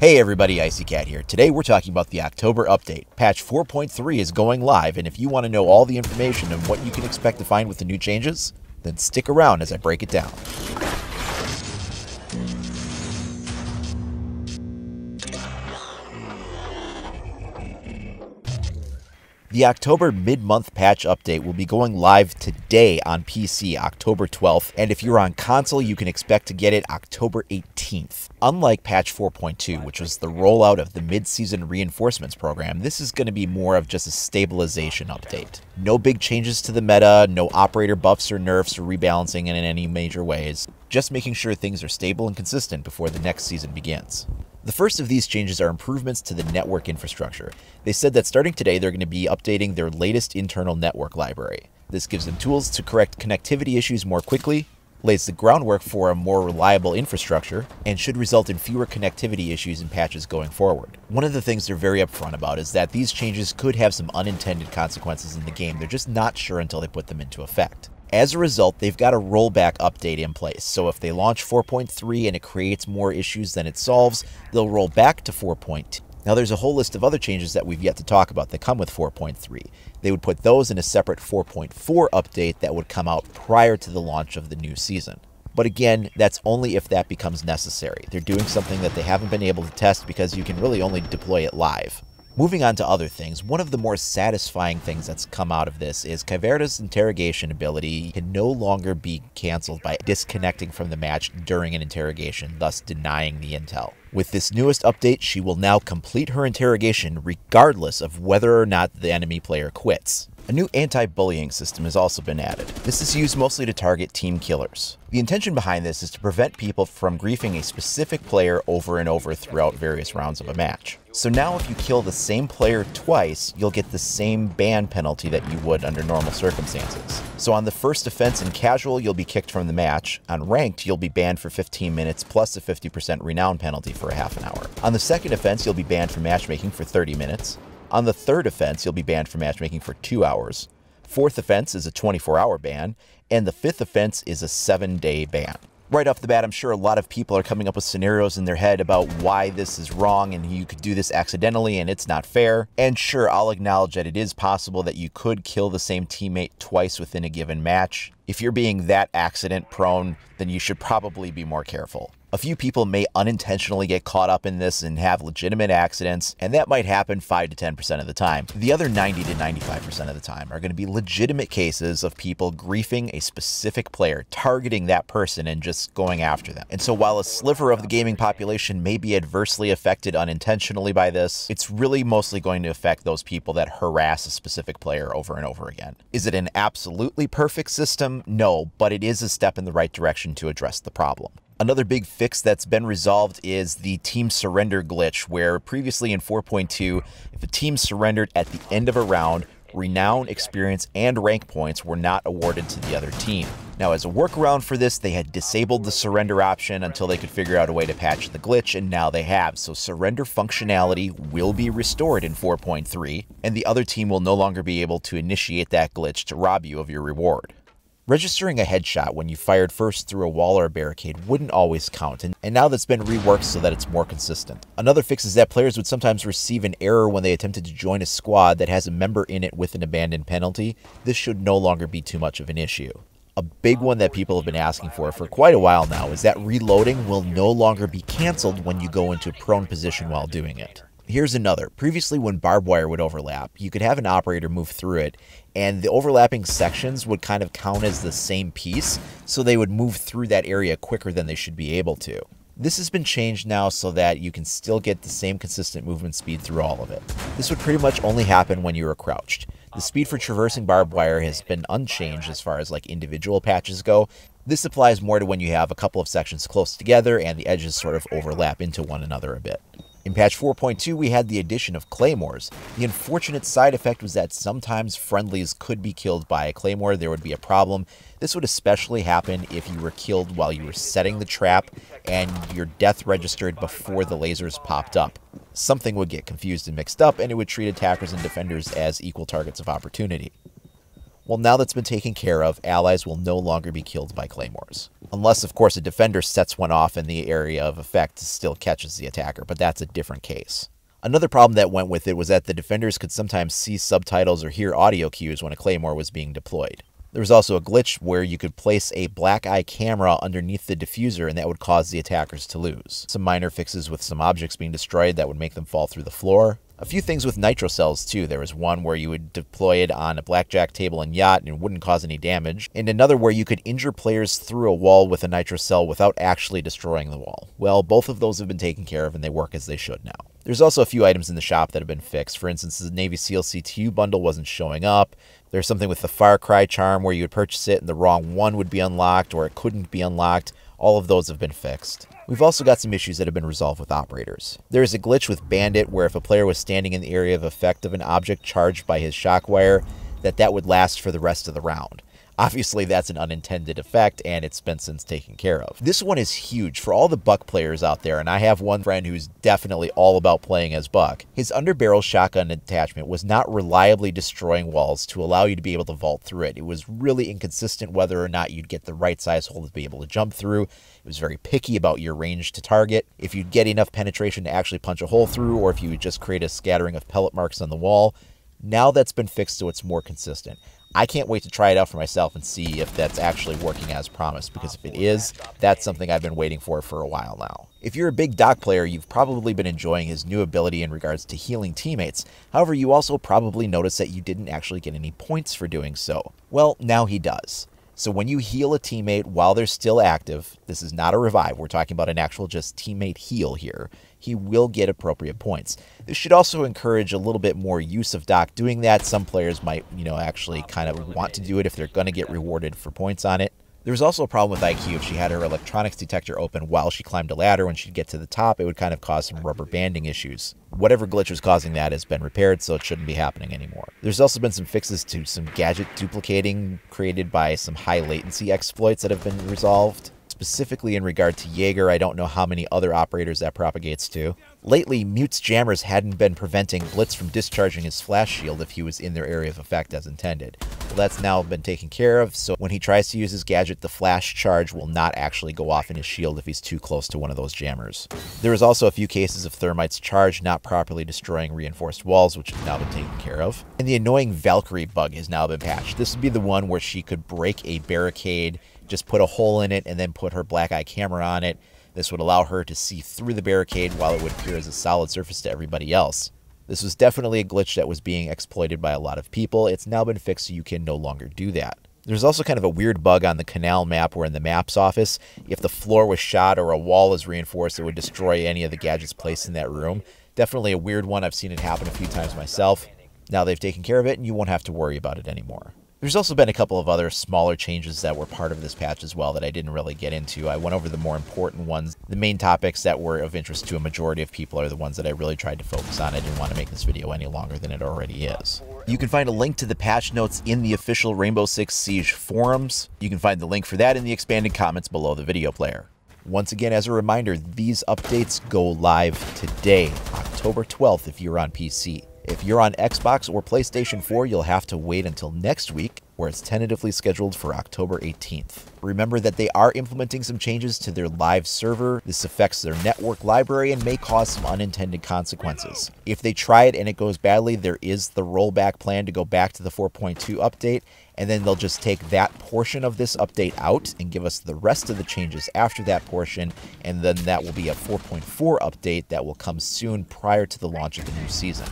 Hey everybody, Icy Cat here. Today we're talking about the October update. Patch 4.3 is going live, and if you want to know all the information and what you can expect to find with the new changes, then stick around as I break it down. The October mid-month patch update will be going live today on PC, October 12th, and if you're on console, you can expect to get it October 18th. Unlike patch 4.2, which was the rollout of the mid-season reinforcements program, this is going to be more of just a stabilization update. No big changes to the meta, no operator buffs or nerfs or rebalancing in any major ways, just making sure things are stable and consistent before the next season begins. The first of these changes are improvements to the network infrastructure. They said that starting today, they're going to be updating their latest internal network library. This gives them tools to correct connectivity issues more quickly, lays the groundwork for a more reliable infrastructure, and should result in fewer connectivity issues and patches going forward. One of the things they're very upfront about is that these changes could have some unintended consequences in the game. They're just not sure until they put them into effect. As a result, they've got a rollback update in place, so if they launch 4.3 and it creates more issues than it solves, they'll roll back to 4.2. Now there's a whole list of other changes that we've yet to talk about that come with 4.3. They would put those in a separate 4.4 update that would come out prior to the launch of the new season. But again, that's only if that becomes necessary. They're doing something that they haven't been able to test because you can really only deploy it live. Moving on to other things, one of the more satisfying things that's come out of this is Kyverda's interrogation ability can no longer be cancelled by disconnecting from the match during an interrogation, thus denying the intel. With this newest update, she will now complete her interrogation regardless of whether or not the enemy player quits. A new anti-bullying system has also been added. This is used mostly to target team killers. The intention behind this is to prevent people from griefing a specific player over and over throughout various rounds of a match. So now if you kill the same player twice, you'll get the same ban penalty that you would under normal circumstances. So on the first offense in casual, you'll be kicked from the match. On ranked, you'll be banned for 15 minutes plus a 50% renown penalty for a half an hour. On the second offense, you'll be banned from matchmaking for 30 minutes. On the third offense, you'll be banned from matchmaking for 2 hours. Fourth offense is a 24-hour ban, and the fifth offense is a 7-day ban. Right off the bat, I'm sure a lot of people are coming up with scenarios in their head about why this is wrong and you could do this accidentally and it's not fair. And sure, I'll acknowledge that it is possible that you could kill the same teammate twice within a given match. If you're being that accident prone, then you should probably be more careful. A few people may unintentionally get caught up in this and have legitimate accidents, and that might happen 5 to 10% of the time. The other 90 to 95% of the time are going to be legitimate cases of people griefing a specific player, targeting that person and just going after them. And so while a sliver of the gaming population may be adversely affected unintentionally by this, it's really mostly going to affect those people that harass a specific player over and over again. Is it an absolutely perfect system? No, but it is a step in the right direction to address the problem. Another big fix that's been resolved is the team surrender glitch, where previously in 4.2, if a team surrendered at the end of a round, renown, experience, and rank points were not awarded to the other team. Now, as a workaround for this, they had disabled the surrender option until they could figure out a way to patch the glitch, and now they have. So surrender functionality will be restored in 4.3, and the other team will no longer be able to initiate that glitch to rob you of your reward. Registering a headshot when you fired first through a wall or a barricade wouldn't always count, and now that's been reworked so that it's more consistent. Another fix is that players would sometimes receive an error when they attempted to join a squad that has a member in it with an abandoned penalty. This should no longer be too much of an issue. A big one that people have been asking for quite a while now is that reloading will no longer be canceled when you go into a prone position while doing it. Here's another. Previously, when barbed wire would overlap, you could have an operator move through it, and the overlapping sections would kind of count as the same piece, so they would move through that area quicker than they should be able to. This has been changed now so that you can still get the same consistent movement speed through all of it. This would pretty much only happen when you are crouched. The speed for traversing barbed wire has been unchanged as far as like individual patches go. This applies more to when you have a couple of sections close together and the edges sort of overlap into one another a bit. In patch 4.2, we had the addition of claymores. The unfortunate side effect was that sometimes friendlies could be killed by a claymore. There would be a problem. This would especially happen if you were killed while you were setting the trap and your death registered before the lasers popped up. Something would get confused and mixed up, and it would treat attackers and defenders as equal targets of opportunity. Well, now that's been taken care of, allies will no longer be killed by claymores. Unless, of course, a defender sets one off in the area of effect still catches the attacker, but that's a different case. Another problem that went with it was that the defenders could sometimes see subtitles or hear audio cues when a claymore was being deployed. There was also a glitch where you could place a black eye camera underneath the diffuser and that would cause the attackers to lose. Some minor fixes with some objects being destroyed that would make them fall through the floor. A few things with nitro cells too. There was one where you would deploy it on a blackjack table and yacht and it wouldn't cause any damage, and another where you could injure players through a wall with a nitro cell without actually destroying the wall. Well, both of those have been taken care of and they work as they should now. There's also a few items in the shop that have been fixed. For instance, the Navy SEAL CTU bundle wasn't showing up. There's something with the Far Cry charm where you would purchase it and the wrong one would be unlocked or it couldn't be unlocked. All of those have been fixed. We've also got some issues that have been resolved with operators. There is a glitch with Bandit where if a player was standing in the area of effect of an object charged by his shock wire, that would last for the rest of the round. Obviously, that's an unintended effect, and it's been since taken care of. This one is huge for all the Buck players out there, and I have one friend who's definitely all about playing as Buck. His underbarrel shotgun attachment was not reliably destroying walls to allow you to be able to vault through it. It was really inconsistent whether or not you'd get the right size hole to be able to jump through. It was very picky about your range to target, if you'd get enough penetration to actually punch a hole through, or if you would just create a scattering of pellet marks on the wall. Now that's been fixed so it's more consistent. I can't wait to try it out for myself and see if that's actually working as promised, because if it is, that's something I've been waiting for a while now. If you're a big Doc player, you've probably been enjoying his new ability in regards to healing teammates. However, you also probably noticed that you didn't actually get any points for doing so. Well, now he does. So when you heal a teammate while they're still active, this is not a revive, we're talking about an actual just teammate heal here, he will get appropriate points. This should also encourage a little bit more use of Doc doing that. Some players might, actually kind of want to do it if they're going to get rewarded for points on it. There was also a problem with IQ. If she had her electronics detector open while she climbed a ladder, when she'd get to the top, it would kind of cause some rubber banding issues. Whatever glitch was causing that has been repaired, so it shouldn't be happening anymore. There's also been some fixes to some gadget duplicating created by some high latency exploits that have been resolved. Specifically in regard to Jaeger, I don't know how many other operators that propagates to. Lately, Mute's jammers hadn't been preventing Blitz from discharging his flash shield if he was in their area of effect as intended. Well, that's now been taken care of, so when he tries to use his gadget, the flash charge will not actually go off in his shield if he's too close to one of those jammers. There was also a few cases of Thermite's charge not properly destroying reinforced walls, which has now been taken care of. And the annoying Valkyrie bug has now been patched. This would be the one where she could break a barricade, just put a hole in it, and then put her black eye camera on it. This would allow her to see through the barricade while it would appear as a solid surface to everybody else. This was definitely a glitch that was being exploited by a lot of people. It's now been fixed so you can no longer do that. There's also kind of a weird bug on the canal map where in the maps office, if the floor was shot or a wall is reinforced, it would destroy any of the gadgets placed in that room. Definitely a weird one. I've seen it happen a few times myself. Now they've taken care of it and you won't have to worry about it anymore. There's also been a couple of other smaller changes that were part of this patch as well that I didn't really get into. I went over the more important ones. The main topics that were of interest to a majority of people are the ones that I really tried to focus on. I didn't want to make this video any longer than it already is. You can find a link to the patch notes in the official Rainbow Six Siege forums. You can find the link for that in the expanded comments below the video player. Once again, as a reminder, these updates go live today, October 12th, if you're on PC. If you're on Xbox or PlayStation 4, you'll have to wait until next week, where it's tentatively scheduled for October 18th. Remember that they are implementing some changes to their live server. This affects their network library and may cause some unintended consequences. If they try it and it goes badly, there is the rollback plan to go back to the 4.2 update, and then they'll just take that portion of this update out and give us the rest of the changes after that portion, and then that will be a 4.4 update that will come soon prior to the launch of the new season.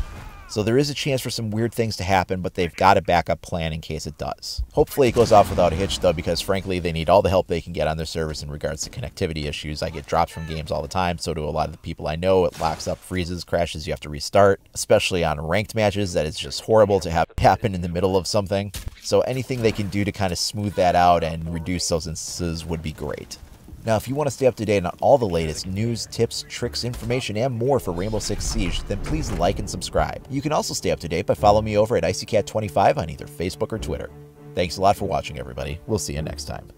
So there is a chance for some weird things to happen, but they've got a backup plan in case it does. Hopefully it goes off without a hitch though, because frankly they need all the help they can get on their servers in regards to connectivity issues. I get drops from games all the time, so do a lot of the people I know. It locks up, freezes, crashes, you have to restart. Especially on ranked matches, that is just horrible to have happen in the middle of something. So anything they can do to kind of smooth that out and reduce those instances would be great. Now, if you want to stay up to date on all the latest news, tips, tricks, information, and more for Rainbow Six Siege, then please like and subscribe. You can also stay up to date by following me over at IcyCat25 on either Facebook or Twitter. Thanks a lot for watching, everybody. We'll see you next time.